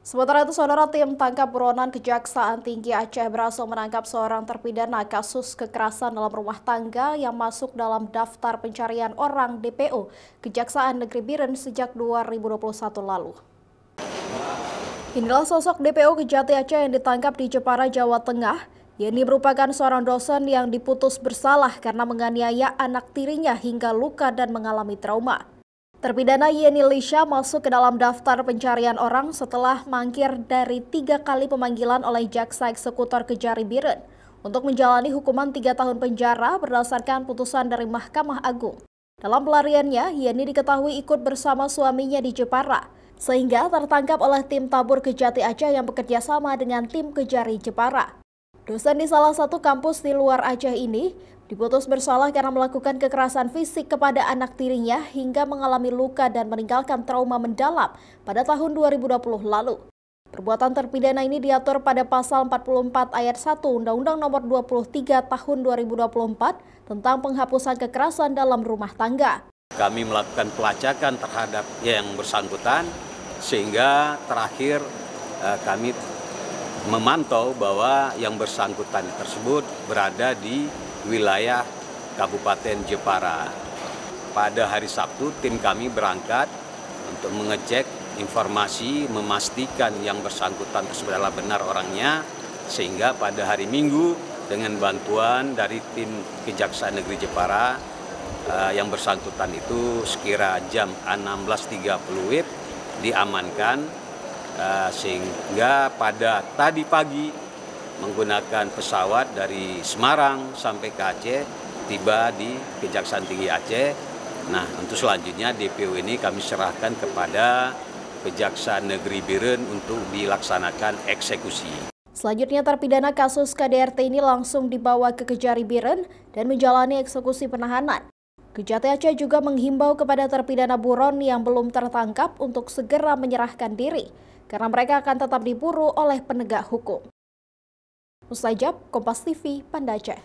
Sementara itu, saudara, tim tangkap buronan Kejaksaan Tinggi Aceh berhasil menangkap seorang terpidana kasus kekerasan dalam rumah tangga yang masuk dalam daftar pencarian orang DPO Kejaksaan Negeri Biren sejak 2021 lalu. Inilah sosok DPO Kejati Aceh yang ditangkap di Jepara, Jawa Tengah. Yeni merupakan seorang dosen yang diputus bersalah karena menganiaya anak tirinya hingga luka dan mengalami trauma. Terpidana Yeni Lisha masuk ke dalam daftar pencarian orang setelah mangkir dari 3 kali pemanggilan oleh Jaksa Eksekutor Kejari Biren untuk menjalani hukuman 3 tahun penjara berdasarkan putusan dari Mahkamah Agung. Dalam pelariannya, Yeni diketahui ikut bersama suaminya di Jepara, sehingga tertangkap oleh tim tabur Kejati Aceh yang bekerja sama dengan tim Kejari Jepara. Dosen di salah satu kampus di luar Aceh ini diputus bersalah karena melakukan kekerasan fisik kepada anak tirinya hingga mengalami luka dan meninggalkan trauma mendalam pada tahun 2020 lalu. Perbuatan terpidana ini diatur pada pasal 44 ayat 1 Undang-Undang Nomor 23 Tahun 2024 tentang penghapusan kekerasan dalam rumah tangga. Kami melakukan pelacakan terhadap yang bersangkutan sehingga terakhir kami memantau bahwa yang bersangkutan tersebut berada di wilayah Kabupaten Jepara. Pada hari Sabtu, tim kami berangkat untuk mengecek informasi, memastikan yang bersangkutan tersebut adalah benar orangnya, sehingga pada hari Minggu dengan bantuan dari tim Kejaksaan Negeri Jepara, yang bersangkutan itu sekira jam 16.30 WIB diamankan, sehingga pada tadi pagi menggunakan pesawat dari Semarang sampai ke Aceh, tiba di Kejaksaan Tinggi Aceh. Nah, untuk selanjutnya DPO ini kami serahkan kepada Kejaksaan Negeri Biren untuk dilaksanakan eksekusi. Selanjutnya, terpidana kasus KDRT ini langsung dibawa ke Kejari Biren dan menjalani eksekusi penahanan. Kejati Aceh juga menghimbau kepada terpidana buron yang belum tertangkap untuk segera menyerahkan diri, karena mereka akan tetap diburu oleh penegak hukum. Mustajab, Kompas TV, Banda Aceh.